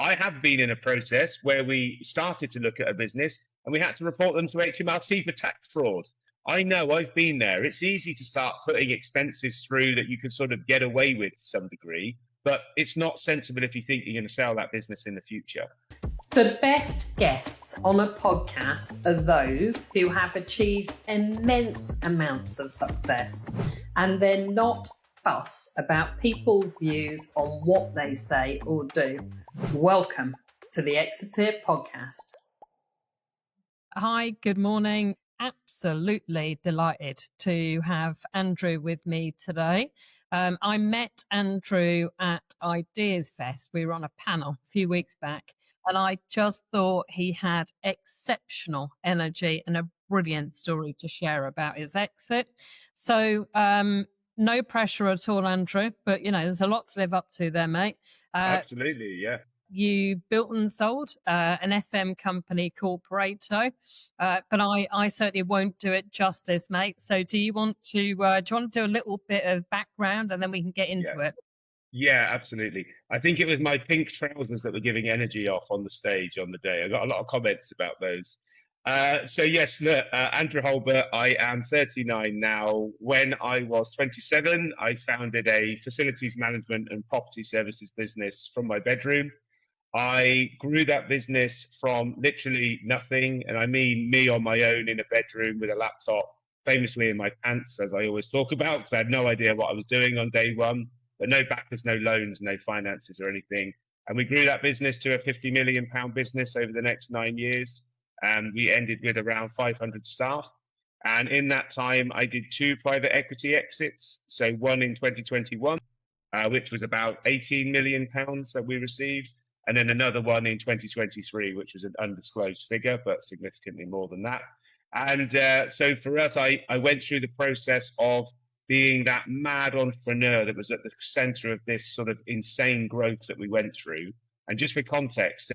I have been in a process where we started to look at a business and we had to report them to HMRC for tax fraud. I know, I've been there. It's easy to start putting expenses through that you can sort of get away with to some degree, but it's not sensible if you think you're going to sell that business in the future. The best guests on a podcast are those who have achieved immense amounts of success and they're not fussed about people's views on what they say or do. Welcome to the Exiteers podcast. Hi, good morning. Absolutely delighted to have Andrew with me today. I met Andrew at Ideas Fest. We were on a panel a few weeks back, and I just thought he had exceptional energy and a brilliant story to share about his exit. So no pressure at all, Andrew, but there's a lot to live up to there, mate. Absolutely, yeah. You built and sold an FM company called Pareto, but I certainly won't do it justice, mate. So do you want to do a little bit of background and then we can get into it? Yeah, absolutely. I think it was my pink trousers that were giving energy off on the stage on the day. I got a lot of comments about those. So yes, look, Andrew Hulbert, I am 39 now. When I was 27, I founded a facilities management and property services business from my bedroom. I grew that business from literally nothing, and I mean me on my own in a bedroom with a laptop, famously in my pants, as I always talk about, because I had no idea what I was doing on day one, but no backers, no loans, no finances or anything. And we grew that business to a £50 million business over the next 9 years. And we ended with around 500 staff. And in that time, I did 2 private equity exits. So one in 2021, which was about £18 million that we received. And then another one in 2023, which was an undisclosed figure, but significantly more than that. And so for us, I went through the process of being that mad entrepreneur that was at the center of this sort of insane growth that we went through. And just for context,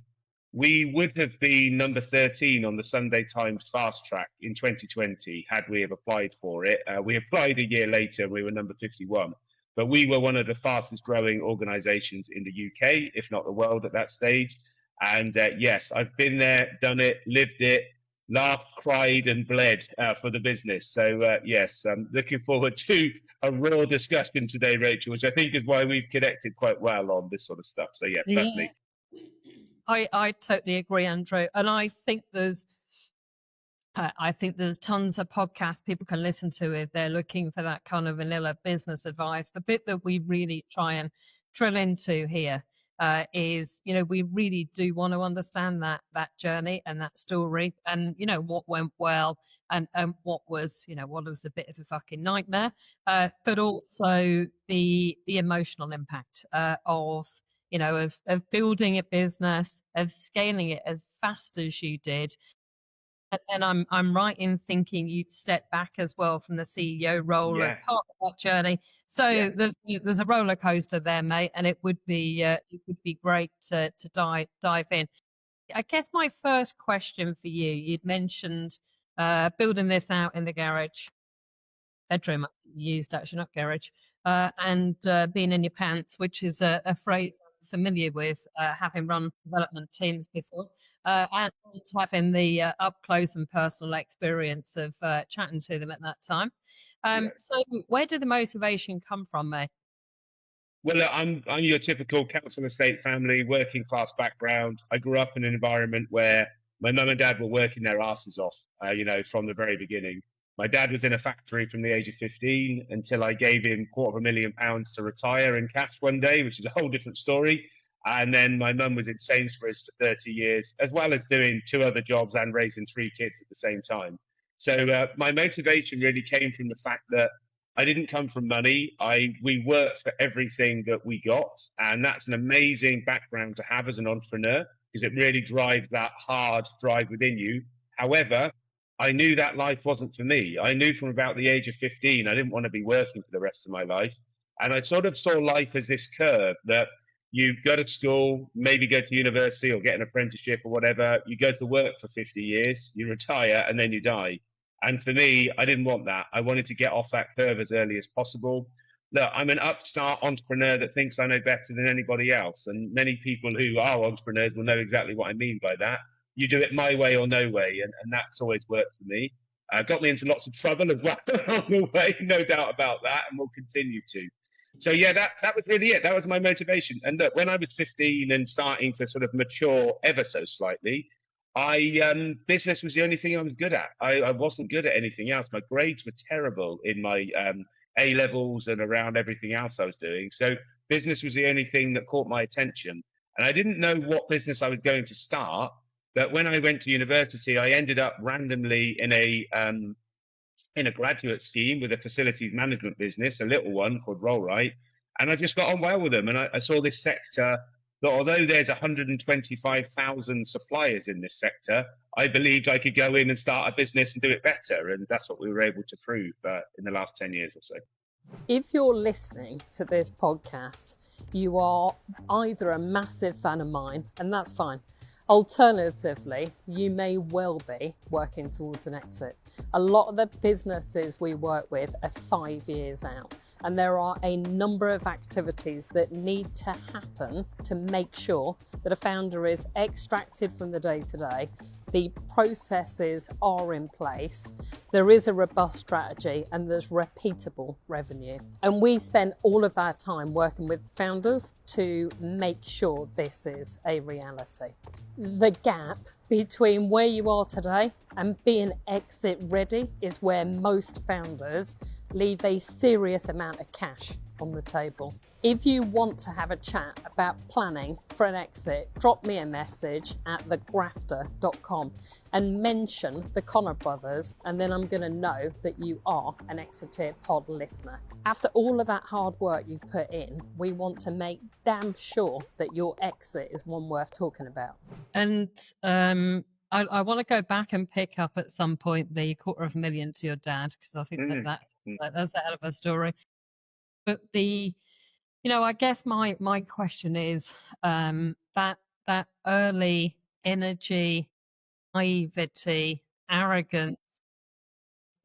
we would have been number 13 on the Sunday Times Fast Track in 2020 had we have applied for it. We applied a year later, we were number 51. But we were one of the fastest growing organizations in the UK, if not the world at that stage. And yes, I've been there, done it, lived it, laughed, cried and bled for the business. So yes, I'm looking forward to a raw discussion today, Rachel, which I think is why we've connected quite well on this sort of stuff. So yeah, definitely. I totally agree, Andrew. And I think there's tons of podcasts people can listen to if they're looking for that kind of vanilla business advice. The bit that we really try and drill into here is, we really do want to understand that journey and that story and, what went well and what was a bit of a fucking nightmare, but also the emotional impact of building a business, of scaling it as fast as you did. And then I'm right in thinking you'd step back as well from the CEO role as part of that journey. So there's a roller coaster there, mate, and it would be great to dive in. I guess my first question for you, you'd mentioned building this out in the garage, bedroom you used actually, not garage, and being in your pants, which is a phrase I'm familiar with, having run development teams before. And having the up close and personal experience of chatting to them at that time. So where did the motivation come from, mate? Well, I'm your typical council estate family, working class background. I grew up in an environment where my mum and dad were working their asses off, from the very beginning. My dad was in a factory from the age of 15 until I gave him £250,000 to retire in cash one day, which is a whole different story. And then my mum was in Sainsbury's for 30 years, as well as doing 2 other jobs and raising 3 kids at the same time. So my motivation really came from the fact that I didn't come from money. We worked for everything that we got. And that's an amazing background to have as an entrepreneur, because it really drives that hard drive within you. However, I knew that life wasn't for me. I knew from about the age of 15, I didn't want to be working for the rest of my life. And I sort of saw life as this curve that you go to school, maybe go to university or get an apprenticeship or whatever. You go to work for 50 years, you retire, and then you die. And for me, I didn't want that. I wanted to get off that curve as early as possible. look, I'm an upstart entrepreneur that thinks I know better than anybody else. And many people who are entrepreneurs will know exactly what I mean by that. You do it my way or no way. And that's always worked for me. Got me into lots of trouble as well on the way, no doubt about that, and will continue to. So yeah, that was really it. That was my motivation. And look, when I was 15 and starting to sort of mature ever so slightly, I business was the only thing I was good at. I wasn't good at anything else. My grades were terrible in my A levels and around everything else I was doing. So business was the only thing that caught my attention. And I didn't know what business I was going to start. But when I went to university, I ended up randomly in a graduate scheme with a facilities management business, a little one called Rollright, and I just got on well with them. And I saw this sector that, although there's 125,000 suppliers in this sector, I believed I could go in and start a business and do it better. And that's what we were able to prove in the last 10 years or so. If you're listening to this podcast, you are either a massive fan of mine, and that's fine. Alternatively, you may well be working towards an exit. A lot of the businesses we work with are 5 years out, and there are a number of activities that need to happen to make sure that a founder is extracted from the day-to-day, the processes are in place, there is a robust strategy, and there's repeatable revenue. And we spend all of our time working with founders to make sure this is a reality. The gap between where you are today and being exit ready is where most founders leave a serious amount of cash on the table. If you want to have a chat about planning for an exit, drop me a message at thegrafter.com and mention the Connor brothers, and then I'm going to know that you are an Exiteer pod listener. After all of that hard work you've put in, we want to make damn sure that your exit is one worth talking about. And I want to go back and pick up at some point the $250,000 to your dad, because I think that's a hell of a story. But I guess my question is that early energy, naivety, arrogance.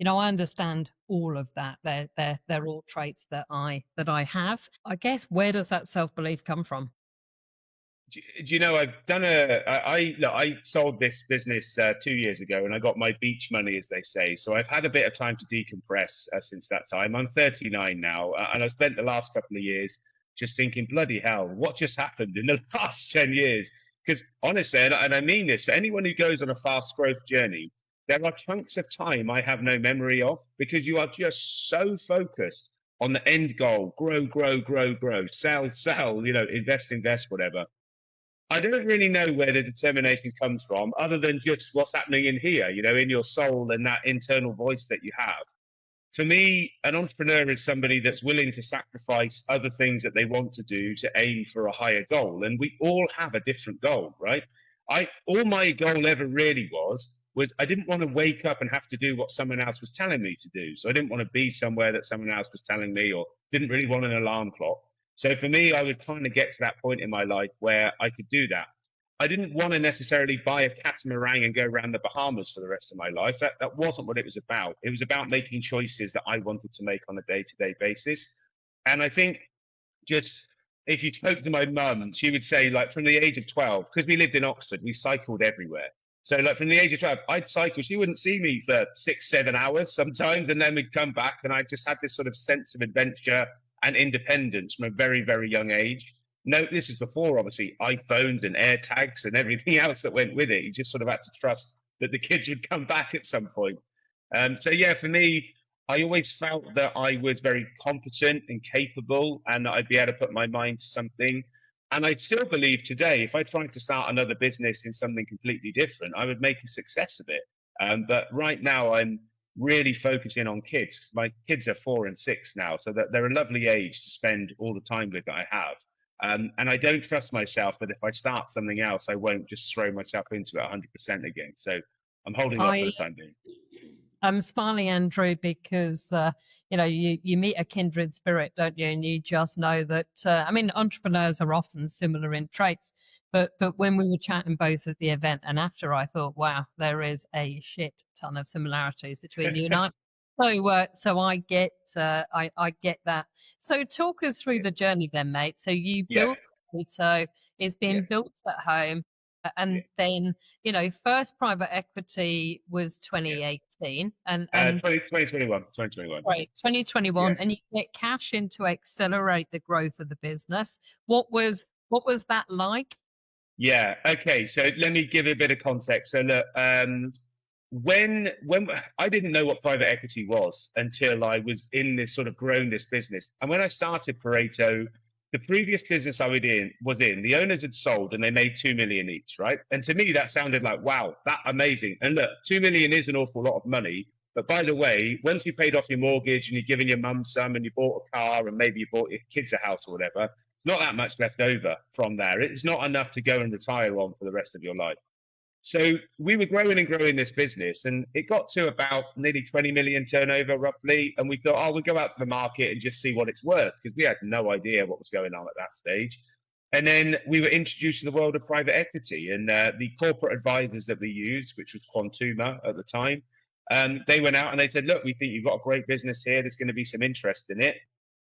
I understand all of that. They're all traits that I have. I guess, where does that self-belief come from? Do you know, I've done I sold this business 2 years ago, and I got my beach money, as they say. So I've had a bit of time to decompress since that time. I'm 39 now, and I've spent the last couple of years just thinking, bloody hell, what just happened in the last 10 years? Because honestly, and I mean this, for anyone who goes on a fast growth journey, there are chunks of time I have no memory of, because you are just so focused on the end goal: grow, grow, grow, grow, sell, invest, whatever. I don't really know where the determination comes from, other than just what's happening in here, in your soul and that internal voice that you have. For me, an entrepreneur is somebody that's willing to sacrifice other things that they want to do to aim for a higher goal. And we all have a different goal, right? All my goal ever really was I didn't want to wake up and have to do what someone else was telling me to do. So I didn't want to be somewhere that someone else was telling me, or didn't really want an alarm clock. So for me, I was trying to get to that point in my life where I could do that. I didn't want to necessarily buy a catamaran and go around the Bahamas for the rest of my life. That wasn't what it was about. It was about making choices that I wanted to make on a day-to-day basis. And I think, just if you spoke to my mum, she would say, like, from the age of 12, because we lived in Oxford, we cycled everywhere. So like from the age of 12, I'd cycle. She wouldn't see me for 6-7 hours sometimes, and then we'd come back, and I just had this sort of sense of adventure and independence from a very, very young age. No, this is before, obviously, iPhones and AirTags and everything else that went with it. You just sort of had to trust that the kids would come back at some point. So yeah, for me, I always felt that I was very competent and capable, and that I'd be able to put my mind to something. And I still believe today, if I tried to start another business in something completely different, I would make a success of it. But right now, I'm really focusing on kids. My kids are 4 and 6 now, so that they're a lovely age to spend all the time with that I have. And I don't trust myself, but if I start something else, I won't just throw myself into it 100% again. So I'm holding off for the time being. I'm smiling, Andrew, because you meet a kindred spirit, don't you? And you just know that. Entrepreneurs are often similar in traits, but when we were chatting both at the event and after, I thought, wow, there is a shit ton of similarities between you and I. So I get I get that. So talk us through the journey then, mate. So you Yeah, built Crypto, it's yeah, been built at home, yeah, and then first private equity was yeah. 2018, and 2021, 2021. right, Yeah. 2021, and you get cash in to accelerate the growth of the business. What was that like? Yeah. Okay. So let me give a bit of context. So look, when I didn't know what private equity was until I was in this sort of grown this business, and when I started Pareto, the previous business I was in, the owners had sold and they made 2 million each, right? And to me, that sounded like wow, that amazing. And look, 2 million is an awful lot of money. But by the way, once you paid off your mortgage and you're giving your mum some and you bought a car and maybe you bought your kids a house or whatever, not that much left over from there. It's not enough to go and retire on for the rest of your life. So we were growing and growing this business, and it got to about nearly 20 million turnover roughly. And we thought, oh, we'll go out to the market and just see what it's worth because we had no idea what was going on at that stage. And then we were introduced to the world of private equity, and the corporate advisors that we used, which was Quantuma at the time, they went out and they said, look, we think you've got a great business here. There's going to be some interest in it.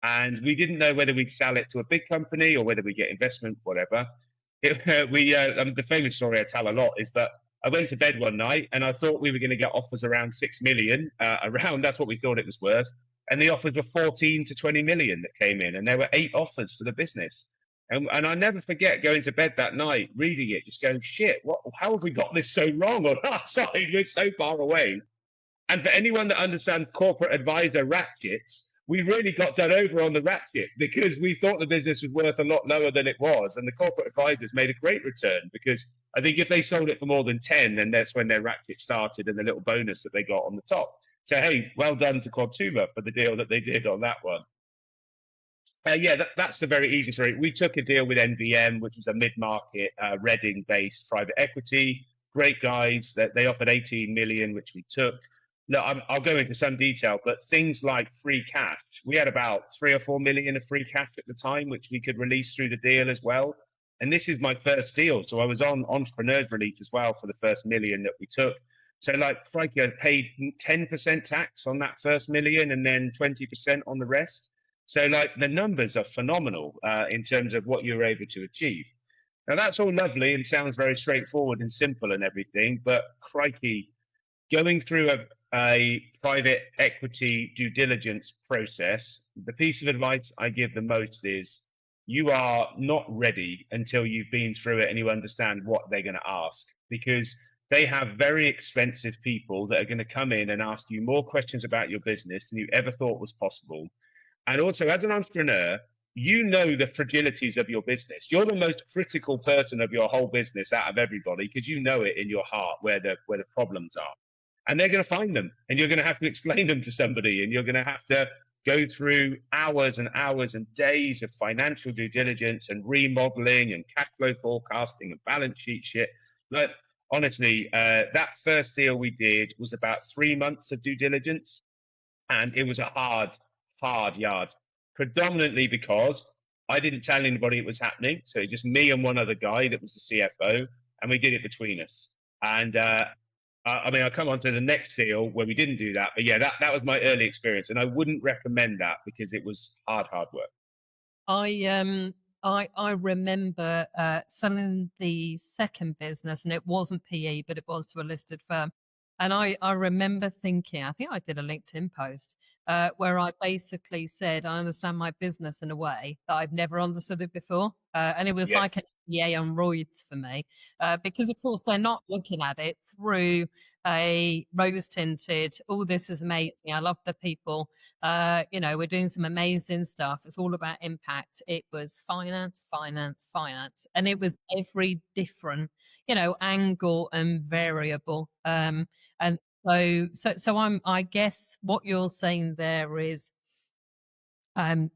And we didn't know whether we'd sell it to a big company or whether we get investment, whatever. The famous story I tell a lot is, but I went to bed one night and I thought we were going to get offers around 6 million, around that's what we thought it was worth. And the offers were 14 to 20 million that came in, and there were 8 offers for the business. And I never forget going to bed that night, reading it, just going, shit, how have we got this so wrong on our side? We're so far away. And for anyone that understands corporate advisor ratchets, we really got done over on the ratchet because we thought the business was worth a lot lower than it was. And the corporate advisors made a great return because I think if they sold it for more than 10, then that's when their ratchet started and the little bonus that they got on the top. So, hey, well done to Quantuma for the deal that they did on that one. Yeah, that's the very easy story. We took a deal with NVM, which was a mid-market Reading-based private equity. Great guys. That they offered 18 million, which we took. Look, I'll go into some detail, but things like free cash, we had about 3 or 4 million of free cash at the time, which we could release through the deal as well. And this is my first deal, so I was on entrepreneurs release as well for the first million that we took. So, like, crikey, I paid 10% tax on that first million and then 20% on the rest. So, like, the numbers are phenomenal in terms of what you're able to achieve. Now, that's all lovely and sounds very straightforward and simple and everything, but crikey, going through a private equity due diligence process, the piece of advice I give the most is you are not ready until you've been through it and you understand what they're going to ask, because they have very expensive people that are going to come in and ask you more questions about your business than you ever thought was possible. And also, as an entrepreneur, you know the fragilities of your business. You're the most critical person of your whole business out of everybody because you know it in your heart where the problems are. And they're going to find them, and you're going to have to explain them to somebody, and you're going to have to go through hours and hours and days of financial due diligence and remodeling and cash flow forecasting and balance sheet shit. But honestly, that first deal we did was about 3 months of due diligence, and it was a hard yard, predominantly because I didn't tell anybody it was happening. So just me and one other guy that was the CFO, and we did it between us. And I mean, I'll come on to the next deal where we didn't do that. But yeah, that was my early experience, and I wouldn't recommend that because it was hard work. I remember selling the second business, and it wasn't PE, but it was to a listed firm. And I remember thinking, I think I did a LinkedIn post where I basically said, I understand my business in a way that I've never understood it before. And it was Yes. like an MBA on roids for me, because of course they're not looking at it through a rose tinted, oh, this is amazing. I love the people. We're doing some amazing stuff. It's all about impact. It was finance, finance, finance. And it was every different, angle and variable. And I guess what you're saying there is,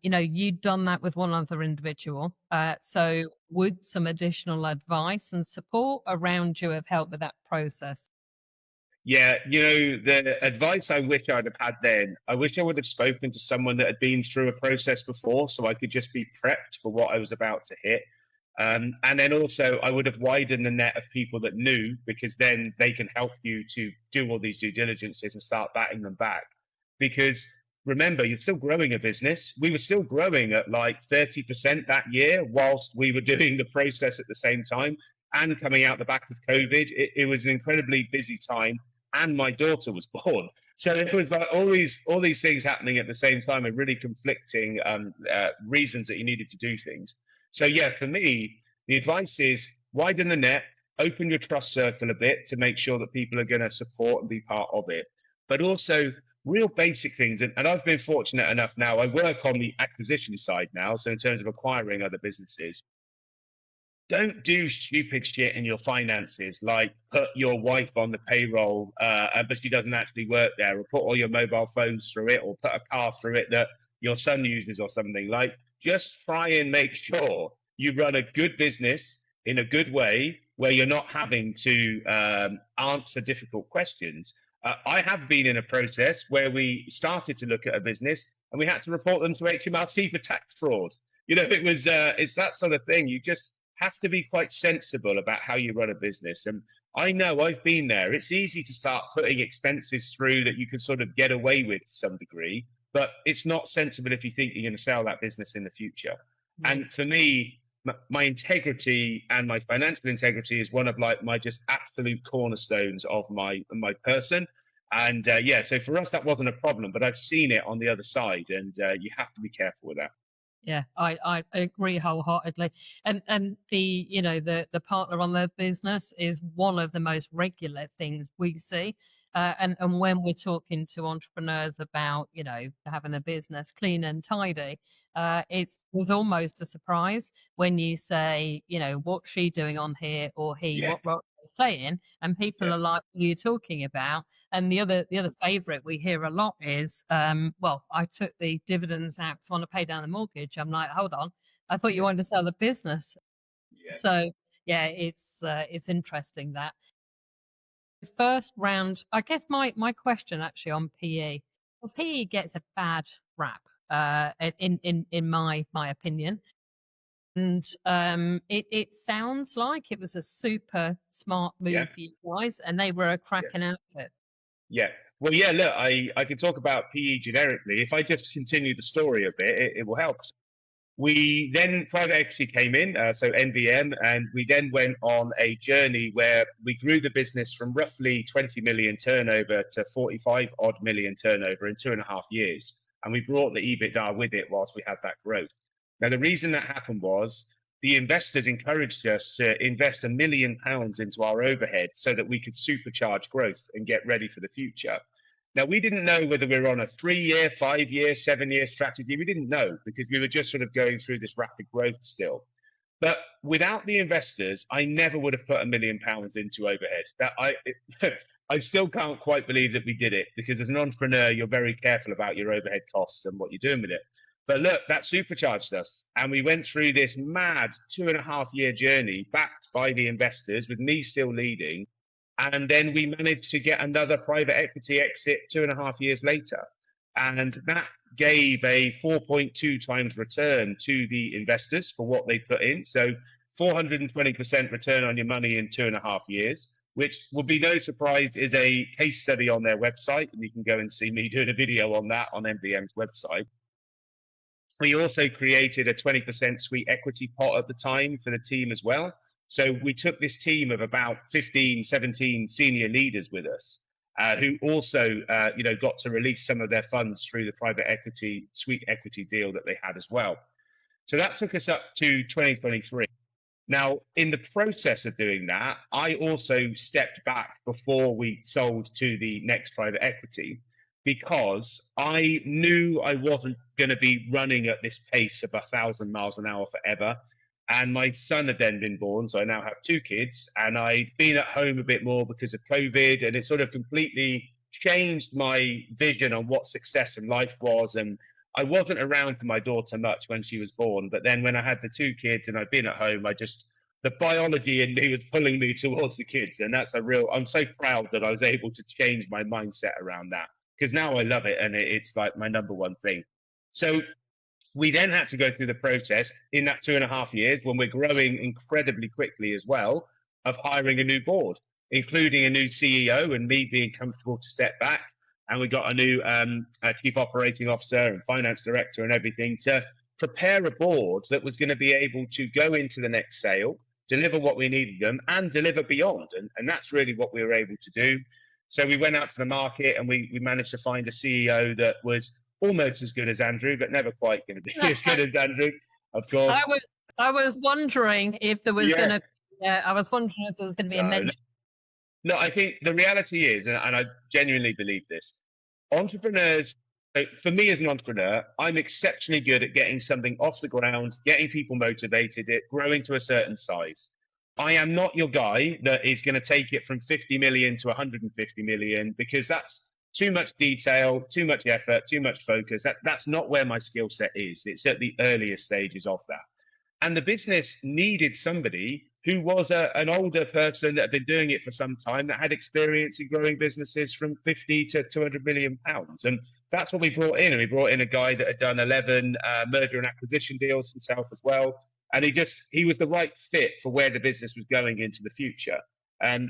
you'd done that with one other individual. So would some additional advice and support around you have helped with that process? Yeah, the advice I wish I'd have had then, I wish I would have spoken to someone that had been through a process before so I could just be prepped for what I was about to hit. And then also, I would have widened the net of people that knew, because then they can help you to do all these due diligences and start batting them back. because remember, you're still growing a business. We were still growing at like 30% that year whilst we were doing the process at the same time and coming out the back of COVID. It was an incredibly busy time, and my daughter was born. So it was like all these things happening at the same time and really conflicting reasons that you needed to do things. So yeah, for me, the advice is widen the net, open your trust circle a bit to make sure that people are going to support and be part of it. But also real basic things. And I've been fortunate enough now, I work on the acquisition side now. So in terms of acquiring other businesses, don't do stupid shit in your finances, like put your wife on the payroll, but she doesn't actually work there, or put all your mobile phones through it, or put a car through it that your son uses or something. Like, just try and make sure you run a good business in a good way where you're not having to answer difficult questions. I have been in a process where we started to look at a business and we had to report them to HMRC for tax fraud. You know, it's that sort of thing. You just have to be quite sensible about how you run a business. And I know I've been there. It's easy to start putting expenses through that you can sort of get away with to some degree, but it's not sensible if you think you're going to sell that business in the future. And for me, my integrity and my financial integrity is one of like my just absolute cornerstones of my person. And yeah, so for us that wasn't a problem, but I've seen it on the other side, and you have to be careful with that. Yeah, I agree wholeheartedly. And the the partner on the business is one of the most regular things we see. And when we're talking to entrepreneurs about having a business clean and tidy, there's almost a surprise when you say what's she doing on here, or he, Yeah. what role are they playing, and people Yeah. are like, what are you talking about? And the other favorite we hear a lot is, well, I took the dividends out because I want to pay down the mortgage. I'm like, hold on, I thought you wanted to sell the business. Yeah. So yeah, it's interesting that the first round. I guess my question actually on PE. Well, PE gets a bad rap, in my opinion. And it sounds like it was a super smart move Yeah. for you guys, and they were a cracking outfit. Yeah. Well, yeah, look, I can talk about PE generically. If I just continue the story a bit, it will help. We then, private equity came in, so NBM, and we then went on a journey where we grew the business from roughly 20 million turnover to 45 odd million turnover in 2.5 years. And we brought the EBITDA with it whilst we had that growth. Now, the reason that happened was the investors encouraged us to invest £1 million into our overhead so that we could supercharge growth and get ready for the future. Now, we didn't know whether we were on a 3-year, 5-year, 7-year strategy. We didn't know because we were just sort of going through this rapid growth still. But without the investors, I never would have put £1 million into overhead. I still can't quite believe that we did it, because as an entrepreneur, you're very careful about your overhead costs and what you're doing with it. But look, that supercharged us. And we went through this mad 2.5-year journey backed by the investors, with me still leading. And then we managed to get another private equity exit 2.5 years later. And that gave a 4.2 times return to the investors for what they put in. So 420% return on your money in 2.5 years, which will be no surprise is a case study on their website. And you can go and see me doing a video on that on MBM's website. We also created a 20% sweet equity pot at the time for the team as well. So we took this team of about 15, 17 senior leaders with us, who also, got to release some of their funds through the private equity, sweet equity deal that they had as well. So that took us up to 2023. Now, in the process of doing that, I also stepped back before we sold to the next private equity, because I knew I wasn't going to be running at this pace of 1,000 miles an hour forever. And my son had then been born, so I now have 2 kids, and I'd been at home a bit more because of COVID, and it sort of completely changed my vision on what success in life was. And I wasn't around for my daughter much when she was born, but then when I had the 2 kids and I'd been at home, the biology in me was pulling me towards the kids. And I'm so proud that I was able to change my mindset around that, because now I love it, and it's like my number one thing. So we then had to go through the process in that 2.5 years, when we're growing incredibly quickly as well, of hiring a new board, including a new CEO, and me being comfortable to step back. and we got a new chief operating officer and finance director and everything to prepare a board that was going to be able to go into the next sale, deliver what we needed them, and deliver beyond. And that's really what we were able to do. So we went out to the market and we managed to find a CEO that was almost as good as Andrew, but never quite going to be as good as Andrew, of course. I was wondering if there was going to. I was wondering if there was going to be a mention. No, I think the reality is, and I genuinely believe this, entrepreneurs. For me as an entrepreneur, I'm exceptionally good at getting something off the ground, getting people motivated, it growing to a certain size. I am not your guy that is going to take it from 50 million to 150 million, because that's too much detail, too much effort, too much focus. That's not where my skill set is. It's at the earlier stages of that. And the business needed somebody who was an older person that had been doing it for some time, that had experience in growing businesses from 50 to 200 million pounds. And that's what we brought in. And we brought in a guy that had done 11 merger and acquisition deals himself as well. And he was the right fit for where the business was going into the future. And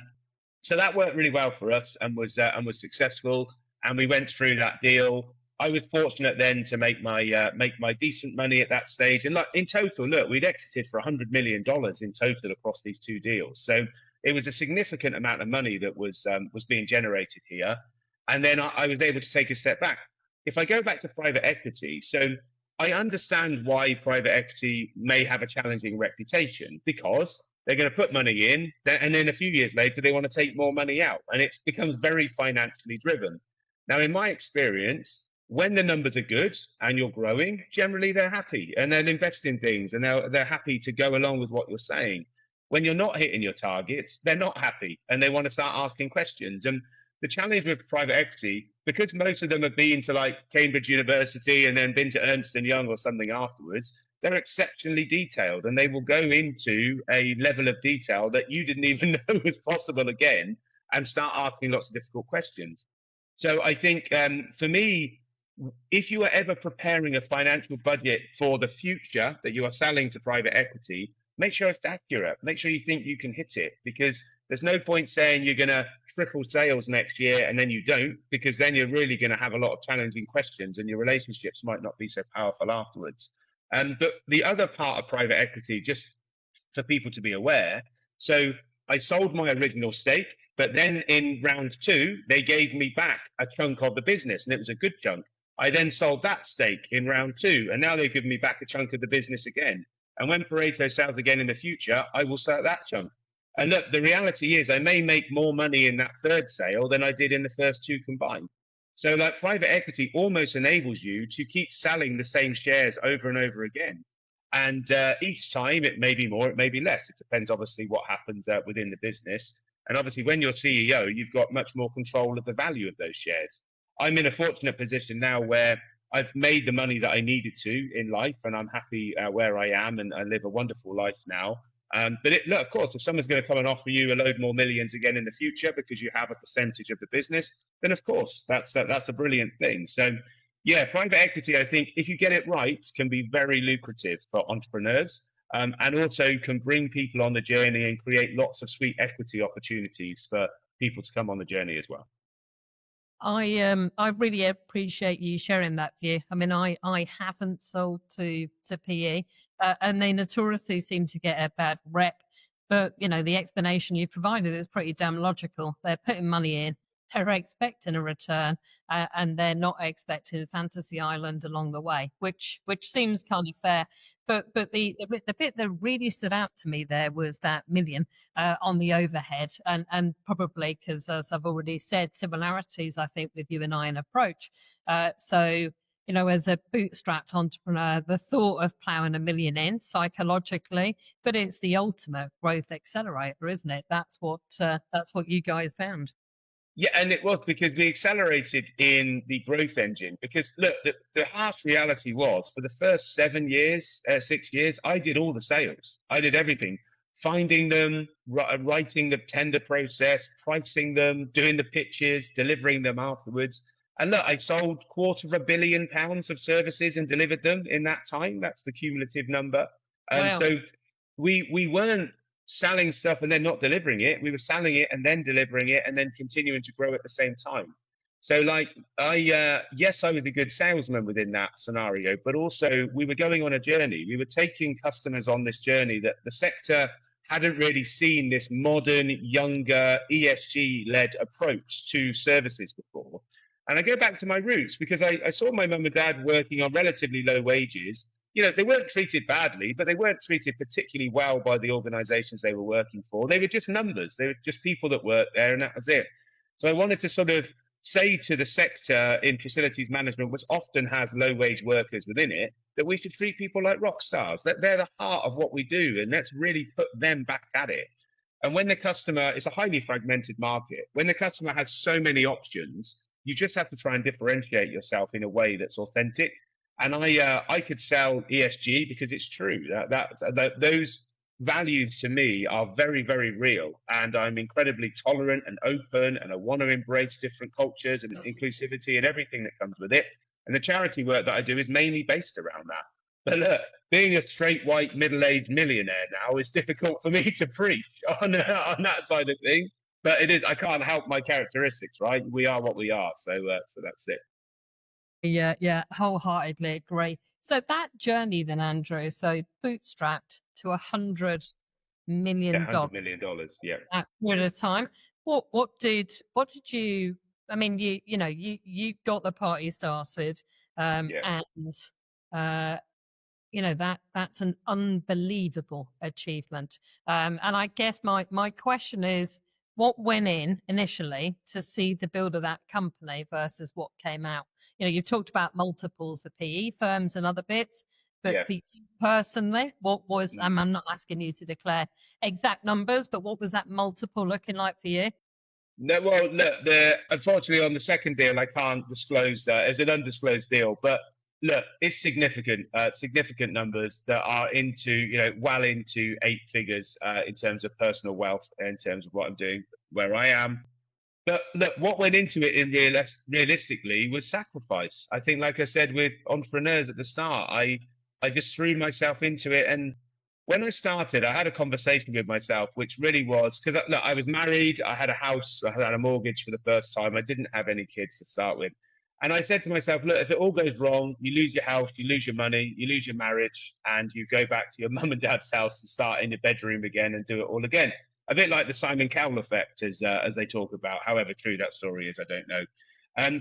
so that worked really well for us and was successful. And we went through that deal. I was fortunate then to make my decent money at that stage. And in total, look, we'd exited for $100 million in total across these two deals. So it was a significant amount of money that was being generated here. And then I was able to take a step back. If I go back to private equity, so I understand why private equity may have a challenging reputation, because they're going to put money in, and then a few years later, they want to take more money out. And it becomes very financially driven. Now, in my experience, when the numbers are good and you're growing, generally they're happy and they'll invest in things and they're happy to go along with what you're saying. When you're not hitting your targets, they're not happy and they want to start asking questions. And the challenge with private equity, because most of them have been to like Cambridge University and then been to Ernst & Young or something afterwards, they're exceptionally detailed and they will go into a level of detail that you didn't even know was possible again and start asking lots of difficult questions. So I think for me, if you are ever preparing a financial budget for the future that you are selling to private equity, make sure it's accurate. Make sure you think you can hit it, because there's no point saying you're going to triple sales next year and then you don't, because then you're really going to have a lot of challenging questions and your relationships might not be so powerful afterwards. But the other part of private equity, just for people to be aware, so I sold my original stake, but then in round 2, they gave me back a chunk of the business and it was a good chunk. I then sold that stake in round 2, and now they've given me back a chunk of the business again. And when Pareto sells again in the future, I will sell that chunk. And look, the reality is I may make more money in that third sale than I did in the first 2 combined. So like private equity almost enables you to keep selling the same shares over and over again. And each time it may be more, it may be less. It depends obviously what happens within the business. And obviously when you're CEO, you've got much more control of the value of those shares. I'm in a fortunate position now where I've made the money that I needed to in life, and I'm happy where I am, and I live a wonderful life now. But look, of course, if someone's going to come and offer you a load more millions again in the future because you have a percentage of the business, then of course that's a brilliant thing. So yeah, private equity, I think if you get it right, can be very lucrative for entrepreneurs, and also can bring people on the journey and create lots of sweet equity opportunities for people to come on the journey as well. I really appreciate you sharing that view. I mean, I haven't sold to PE, and they notoriously seem to get a bad rep. But you know, the explanation you provided is pretty damn logical. They're putting money in, they're expecting a return, and they're not expecting Fantasy Island along the way, which seems kind of fair. But the bit that really stood out to me there was that million on the overhead, and probably because, as I've already said, similarities I think with you and I in approach. So you know, as a bootstrapped entrepreneur, the thought of ploughing $1 million in psychologically, but it's the ultimate growth accelerator, isn't it? That's what you guys found. Yeah, and it was because we accelerated in the growth engine. Because look, the harsh reality was for the first 6 years, I did all the sales. I did everything, finding them, writing the tender process, pricing them, doing the pitches, delivering them afterwards. And look, I sold £250 million of services and delivered them in that time. That's the cumulative number. Wow. So we weren't selling stuff and then not delivering it. We were selling it and then delivering it and then continuing to grow at the same time. So like yes, I was a good salesman within that scenario, but also we were going on a journey. We were taking customers on this journey that the sector hadn't really seen, this modern, younger, ESG-led approach to services before. And I go back to my roots because I saw my mum and dad working on relatively low wages. You know, they weren't treated badly, but they weren't treated particularly well by the organizations they were working for. They were just numbers. They were just people that worked there, and that was it. So I wanted to sort of say to the sector in facilities management, which often has low wage workers within it, that we should treat people like rock stars, that they're the heart of what we do, and let's really put them back at it. And when the customer, it's a highly fragmented market, when the customer has so many options, you just have to try and differentiate yourself in a way that's authentic. And I could sell ESG because it's true. Those values to me are very, very real. And I'm incredibly tolerant and open, and I want to embrace different cultures and inclusivity and everything that comes with it. And the charity work that I do is mainly based around that. But look, being a straight white middle-aged millionaire now is difficult for me to preach on that side of things. But it is, I can't help my characteristics, right? We are what we are. So that's it. Yeah, wholeheartedly agree. So that journey then, Andrew, so bootstrapped to $100 million. $100 million, yeah. At period of time. What did you, I mean, you got the party started, and that's an unbelievable achievement. And I guess my question is, what went in initially to see the build of that company versus what came out? You know, you've talked about multiples for PE firms and other bits, but for you personally, what was, I'm not asking you to declare exact numbers, but what was that multiple looking like for you? No, well, look, unfortunately on the second deal, I can't disclose that. It's an undisclosed deal, but look, it's significant numbers that are well into 8 figures in terms of personal wealth, in terms of what I'm doing, where I am. But look, what went into it realistically was sacrifice. I think, like I said, with entrepreneurs at the start, I just threw myself into it. And when I started, I had a conversation with myself, which really was, because look, I was married, I had a house, I had a mortgage for the first time. I didn't have any kids to start with. And I said to myself, look, if it all goes wrong, you lose your house, you lose your money, you lose your marriage, and you go back to your mum and dad's house and start in your bedroom again and do it all again. A bit like the Simon Cowell effect, as they talk about. However true that story is, I don't know.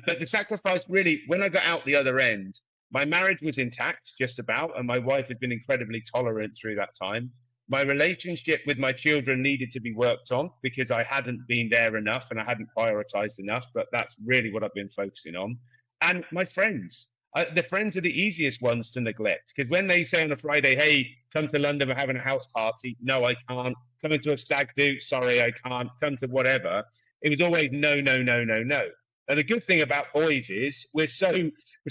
But the sacrifice really, when I got out the other end, my marriage was intact, just about, and my wife had been incredibly tolerant through that time. My relationship with my children needed to be worked on because I hadn't been there enough and I hadn't prioritized enough, but that's really what I've been focusing on. And my friends. The friends are the easiest ones to neglect, because when they say on a Friday, hey, come to London, we're having a house party. No, I can't. Come into a stag do. Sorry, I can't. Come to whatever. It was always no. And the good thing about boys is we're so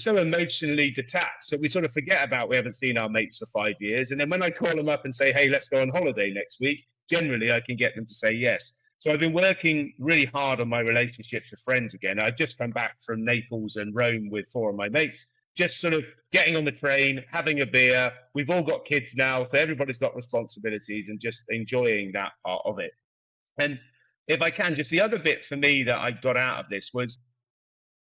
emotionally detached that we sort of forget about we haven't seen our mates for 5 years. And then when I call them up and say, hey, let's go on holiday next week, generally I can get them to say yes. So I've been working really hard on my relationships with friends again. I've just come back from Naples and Rome with 4 of my mates, just sort of getting on the train, having a beer. We've all got kids now, so everybody's got responsibilities, and just enjoying that part of it. And if I can, just the other bit for me that I got out of this was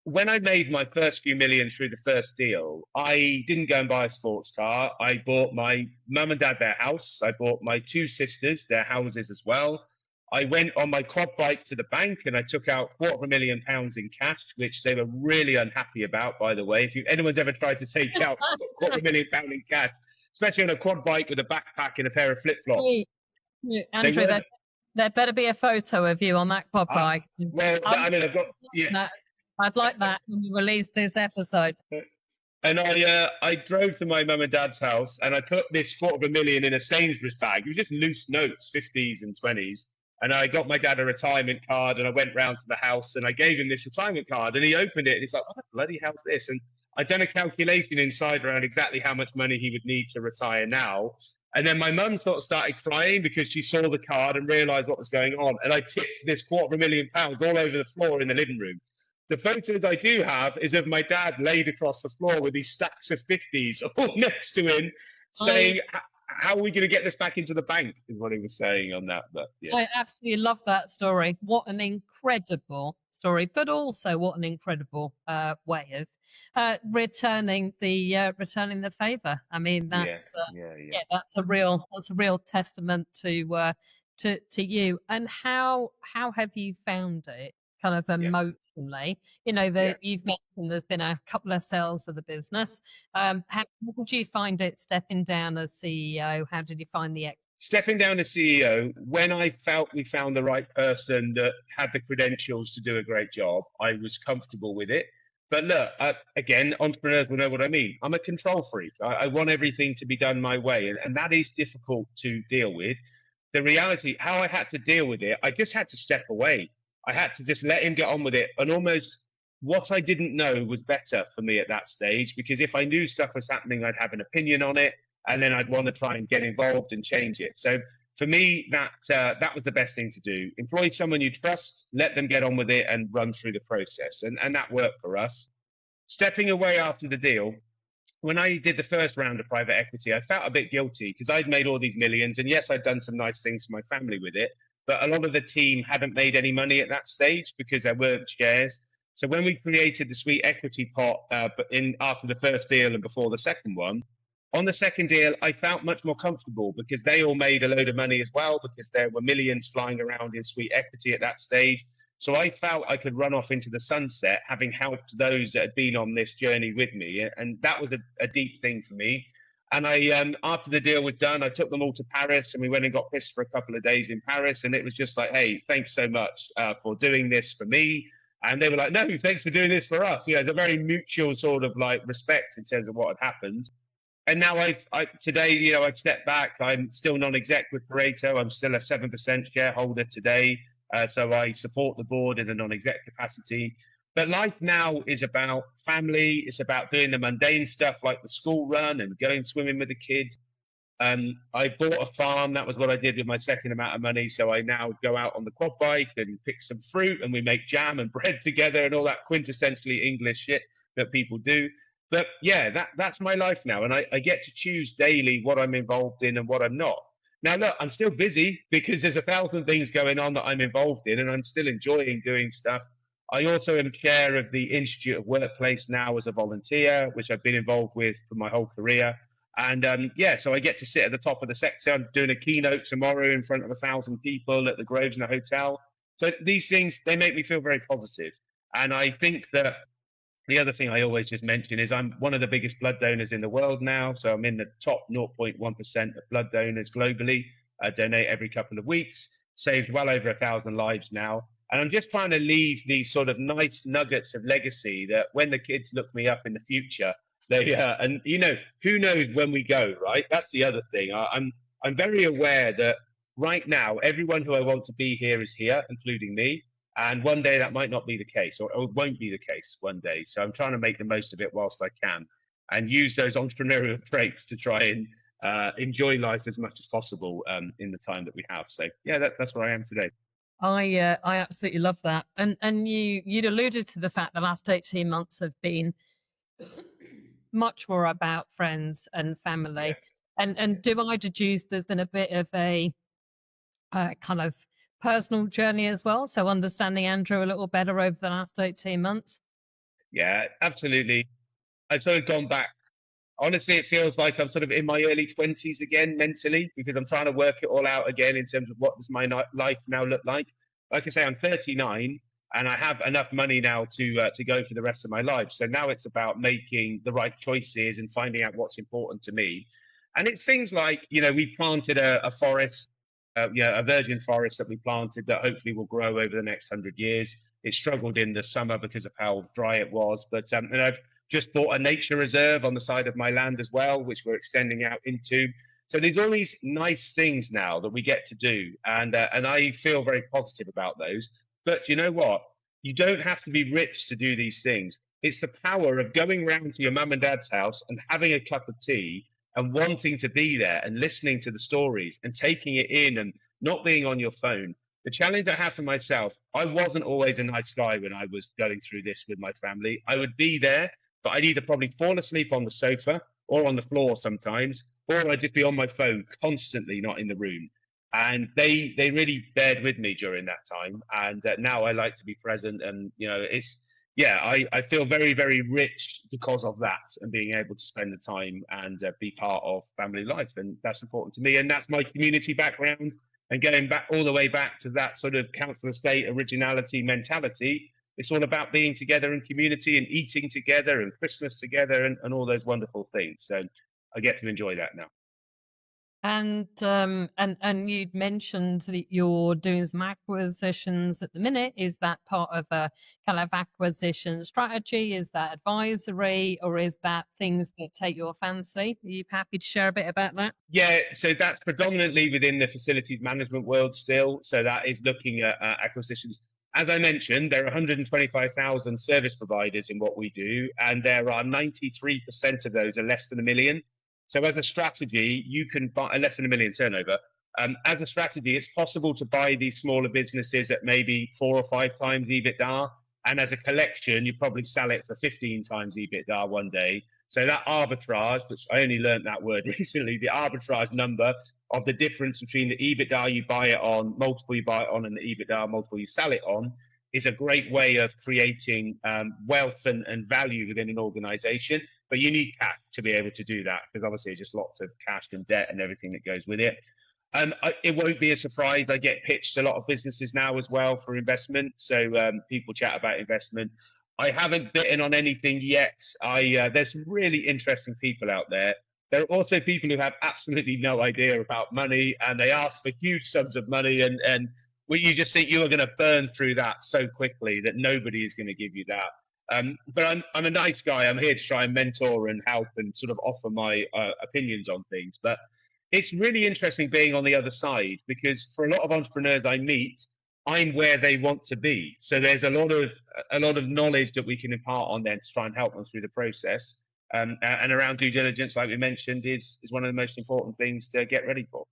when I made my first few million through the first deal, I didn't go and buy a sports car. I bought my mum and dad their house. I bought my 2 sisters their houses as well. I went on my quad bike to the bank and I took out £250,000 in cash, which they were really unhappy about, by the way. If anyone's ever tried to take out £250,000 in cash, especially on a quad bike with a backpack and a pair of flip-flops. Andrew, there better be a photo of you on that quad bike. Well, I mean, I've got... Yeah. I'd like that when we release this episode. And I drove to my mum and dad's house and I put this £250,000 in a Sainsbury's bag. It was just loose notes, 50s and 20s. And I got my dad a retirement card and I went round to the house and I gave him this retirement card and he opened it and he's like, what the bloody hell's this? And I'd done a calculation inside around exactly how much money he would need to retire now. And then my mum sort of started crying because she saw the card and realised what was going on. And I tipped this £250,000 all over the floor in the living room. The photos I do have is of my dad laid across the floor with these stacks of 50s all next to him, saying, how are we going to get this back into the bank? Is what he was saying on that. But yeah, I absolutely love that story. What an incredible story, but also what an incredible way of returning the favor. I mean, yeah, that's yeah. that's a real testament to you. And how have you found it, kind of Yeah, emotionally? You know, yeah. that you've mentioned there's been a couple of sales of the business. How did you find it stepping down as CEO? How did you find the exit? Stepping down as CEO, when I felt we found the right person that had the credentials to do a great job, I was comfortable with it. But look, again, entrepreneurs will know what I mean. I'm a control freak. I want everything to be done my way, and that is difficult to deal with. The reality, how I had to deal with it, I just had to step away. I had to just let him get on with it. And almost what I didn't know was better for me at that stage, because if I knew stuff was happening, I'd have an opinion on it, and then I'd want to try and get involved and change it. So for me, that was the best thing to do. Employ someone you trust, let them get on with it, and run through the process. And that worked for us. Stepping away after the deal, when I did the first round of private equity, I felt a bit guilty because I'd made all these millions, and yes, I'd done some nice things for my family with it, but a lot of the team hadn't made any money at that stage because there weren't shares. So when we created the sweet equity pot, but in after the first deal and before the second one, on the second deal, I felt much more comfortable because they all made a load of money as well because there were millions flying around in sweet equity at that stage. So I felt I could run off into the sunset, having helped those that had been on this journey with me, and that was a deep thing for me. And I, after the deal was done, I took them all to Paris, and we went and got pissed for a couple of days in Paris, and it was just like, hey, thanks so much for doing this for me. And they were like, no, thanks for doing this for us. You know, it's a very mutual sort of like respect in terms of what had happened. And now today, you know, I've stepped back. I'm still non-exec with Pareto. I'm still a 7% shareholder today. So I support the board in a non-exec capacity. But life now is about family. It's about doing the mundane stuff like the school run and going swimming with the kids. I bought a farm. That was what I did with my second amount of money. So I now go out on the quad bike and pick some fruit, and we make jam and bread together and all that quintessentially English shit that people do. But yeah, that's my life now. And I get to choose daily what I'm involved in and what I'm not. Now, look, I'm still busy because there's 1,000 things going on that I'm involved in, and I'm still enjoying doing stuff. I also am chair of the Institute of Workplace now as a volunteer, which I've been involved with for my whole career. And yeah, so I get to sit at the top of the sector. I'm doing a keynote tomorrow in front of 1,000 people at the Grosvenor Hotel. So these things, they make me feel very positive. And I think that the other thing I always just mention is I'm one of the biggest blood donors in the world now. So I'm in the top 0.1% of blood donors globally. I donate every couple of weeks, saved well over 1,000 lives now. And I'm just trying to leave these sort of nice nuggets of legacy that when the kids look me up in the future, they and you know, who knows when we go, right? That's the other thing. I'm very aware that right now everyone who I want to be here is here, including me. And one day that might not be the case, or it won't be the case one day. So I'm trying to make the most of it whilst I can, and use those entrepreneurial traits to try and enjoy life as much as possible in the time that we have. So yeah, that's where I am today. I absolutely love that. And you'd alluded to the fact the last 18 months have been much more about friends and family. Yeah. And do I deduce there's been a bit of a kind of personal journey as well? So understanding Andrew a little better over the last 18 months? Yeah, absolutely. I've sort of gone back. Honestly, it feels like I'm sort of in my early 20s again mentally, because I'm trying to work it all out again in terms of what does my life now look like. Like I say, I'm 39 and I have enough money now to go for the rest of my life. So now it's about making the right choices and finding out what's important to me. And it's things like, you know, we planted a forest, a virgin forest that we planted that hopefully will grow over the next 100 years. It struggled in the summer because of how dry it was, but and I've just bought a nature reserve on the side of my land as well, which we're extending out into. So there's all these nice things now that we get to do, and I feel very positive about those. But you know what? You don't have to be rich to do these things. It's the power of going round to your mum and dad's house and having a cup of tea and wanting to be there and listening to the stories and taking it in and not being on your phone. The challenge I have for myself, I wasn't always a nice guy when I was going through this with my family. I would be there, but I'd either probably fall asleep on the sofa or on the floor sometimes, or I'd just be on my phone constantly, not in the room. And they really bared with me during that time. And now I like to be present. And, it's, yeah, I feel very, very rich because of that and being able to spend the time and be part of family life. And that's important to me. And that's my community background. And going back all the way back to that sort of council estate originality mentality, it's all about being together in community and eating together and Christmas together and all those wonderful things. So I get to enjoy that now. And you'd mentioned that you're doing some acquisitions at the minute. Is that part of a kind of acquisition strategy? Is that advisory, or is that things that take your fancy? Are you happy to share a bit about that? Yeah, so that's predominantly within the facilities management world still. So that is looking at acquisitions. As I mentioned, there are 125,000 service providers in what we do, and there are 93% of those are less than a million. So as a strategy, you can buy less than a million turnover. As a strategy, it's possible to buy these smaller businesses at maybe 4 or 5 times EBITDA. And as a collection, you probably sell it for 15 times EBITDA one day. So that arbitrage, which I only learned that word recently, the arbitrage number of the difference between the EBITDA you buy it on, multiple you buy it on, and the EBITDA multiple you sell it on, is a great way of creating wealth and value within an organization. But you need cash to be able to do that, because obviously just lots of cash and debt and everything that goes with it. It won't be a surprise. I get pitched a lot of businesses now as well for investment. So people chat about investment. I haven't bitten on anything yet. There's some really interesting people out there. There are also people who have absolutely no idea about money, and they ask for huge sums of money, and you just think you are going to burn through that so quickly that nobody is going to give you that. But I'm a nice guy. I'm here to try and mentor and help and sort of offer my opinions on things. But it's really interesting being on the other side, because for a lot of entrepreneurs I meet, I'm where they want to be. So there's a lot of knowledge that we can impart on them to try and help them through the process. And around due diligence, like we mentioned, is one of the most important things to get ready for.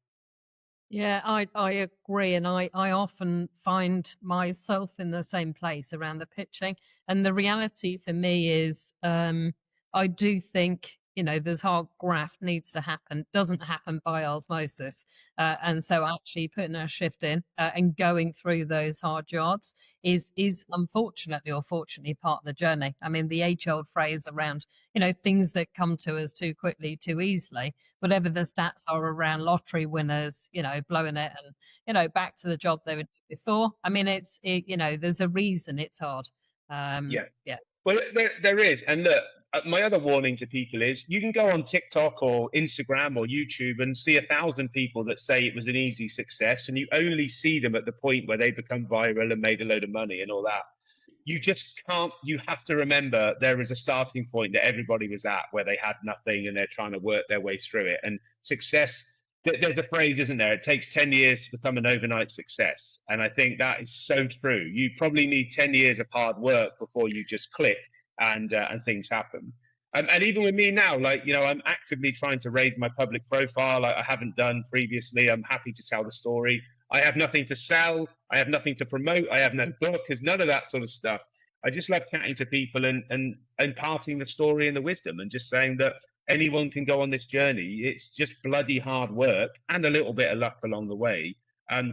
Yeah, I agree. And I often find myself in the same place around the pitching. And the reality for me is I do think, this hard graft needs to happen, doesn't happen by osmosis. And so actually putting a shift in and going through those hard yards is unfortunately or fortunately part of the journey. I mean, the age-old phrase around, things that come to us too quickly, too easily, whatever the stats are around lottery winners, blowing it and, back to the job they were doing before. I mean, there's a reason it's hard. Yeah. Yeah. Well, there is. And look, my other warning to people is you can go on TikTok or Instagram or YouTube and see 1,000 people that say it was an easy success, and you only see them at the point where they become viral and made a load of money and all that. You just can't. You have to remember there is a starting point that everybody was at where they had nothing and they're trying to work their way through it. And success, there's a phrase, isn't there? It takes 10 years to become an overnight success. And I think that is so true. You probably need 10 years of hard work before you just click and things happen. And even with me now, I'm actively trying to raise my public profile. I haven't done previously. I'm happy to tell the story. I have nothing to sell. I have nothing to promote. I have no book. There's none of that sort of stuff. I just love chatting to people and imparting the story and the wisdom, and just saying that anyone can go on this journey. It's just bloody hard work and a little bit of luck along the way.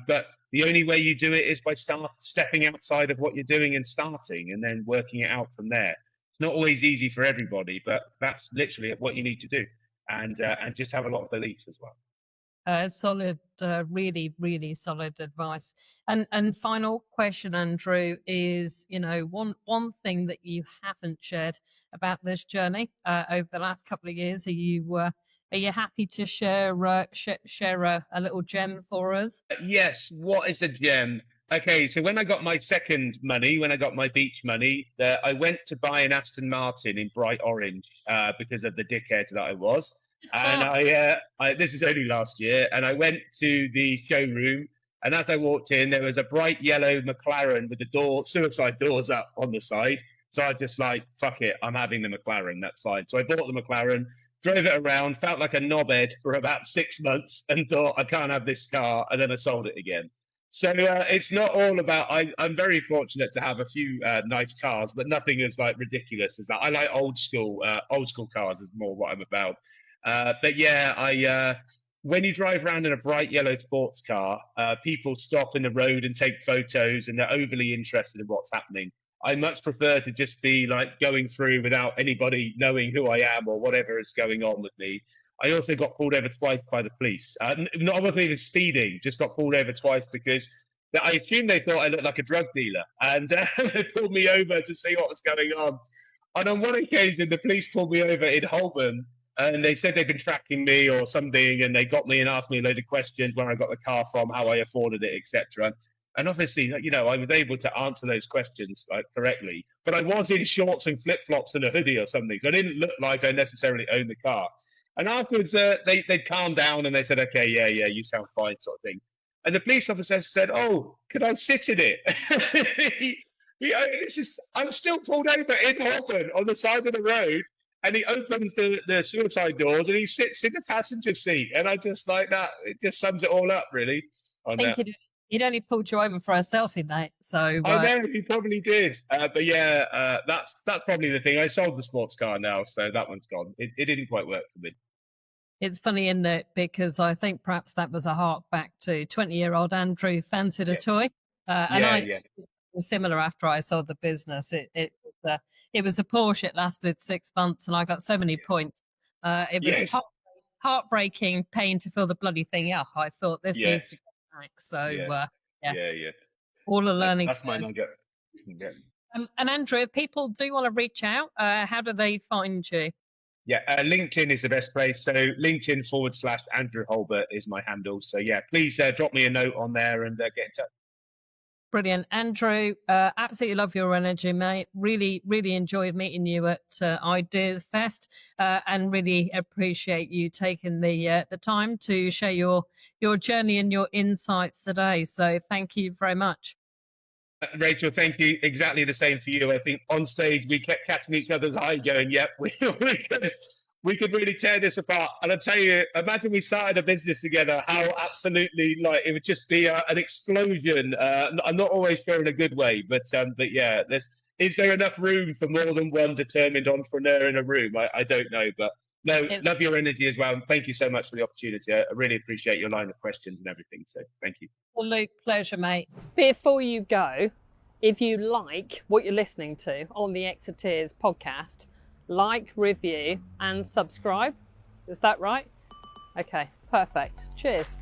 But the only way you do it is by stepping outside of what you're doing and starting, and then working it out from there. It's not always easy for everybody, but that's literally what you need to do, and just have a lot of belief as well. Solid, really, really solid advice. And final question, Andrew, is one thing that you haven't shared about this journey over the last couple of years. Are you happy to share a little gem for us? Yes. What is the gem? Okay, so when I got my second money, when I got my beach money, I went to buy an Aston Martin in bright orange because of the dickhead that I was. And this is only last year, and I went to the showroom, and as I walked in, there was a bright yellow McLaren with the suicide doors up on the side. So I just fuck it, I'm having the McLaren, that's fine. So I bought the McLaren, drove it around, felt like a knobhead for about 6 months, and thought, I can't have this car, and then I sold it again. So it's not all about. I'm very fortunate to have a few nice cars, but nothing as ridiculous as that. I like old school cars is more what I'm about. But yeah, when you drive around in a bright yellow sports car, people stop in the road and take photos, and they're overly interested in what's happening. I much prefer to just be like going through without anybody knowing who I am or whatever is going on with me. I also got pulled over twice by the police. I wasn't even speeding, just got pulled over twice because I assumed they thought I looked like a drug dealer, and they pulled me over to see what was going on. And on one occasion, the police pulled me over in Holborn, and they said they'd been tracking me or something, and they got me and asked me a load of questions, where I got the car from, how I afforded it, etc. And obviously, I was able to answer those questions correctly, but I was in shorts and flip flops and a hoodie or something, so I didn't look like I necessarily owned the car. And afterwards, they calmed down and they said, "Okay, yeah, you sound fine," sort of thing. And the police officer said, "Oh, could I sit in it?" I'm still pulled over in Holborn on the side of the road, and he opens the suicide doors and he sits in the passenger seat, and I just like that. It just sums it all up, really. I think he'd only pulled you over for a selfie, mate. So I know he probably did, but yeah, that's probably the thing. I sold the sports car now, so that one's gone. It didn't quite work for me. It's funny, isn't it? Because I think perhaps that was a hark back to 20-year-old Andrew fancied a toy. And similar after I sold the business. It was a Porsche. It lasted 6 months and I got so many points. It was heartbreaking pain to fill the bloody thing up. I thought this needs to go back. So, all a learning. That's my nugget. And Andrew, if people do want to reach out, how do they find you? Yeah, LinkedIn is the best place. So LinkedIn/Andrew Hulbert is my handle. So yeah, please drop me a note on there and get in touch. Brilliant. Andrew, absolutely love your energy, mate. Really, really enjoyed meeting you at Ideas Fest and really appreciate you taking the time to share your journey and your insights today. So thank you very much. Rachel, thank you. Exactly the same for you. I think on stage we kept catching each other's eye going, yep, we could really tear this apart. And I tell you, imagine we started a business together, how absolutely it would just be an explosion. I'm not always sure in a good way, but yeah, is there enough room for more than one determined entrepreneur in a room? I don't know, but no, love your energy as well. And thank you so much for the opportunity. I really appreciate your line of questions and everything. So thank you. Well, Luke, pleasure, mate. Before you go, if you like what you're listening to on the Exiteers podcast, like, review, and subscribe. Is that right? Okay, perfect. Cheers.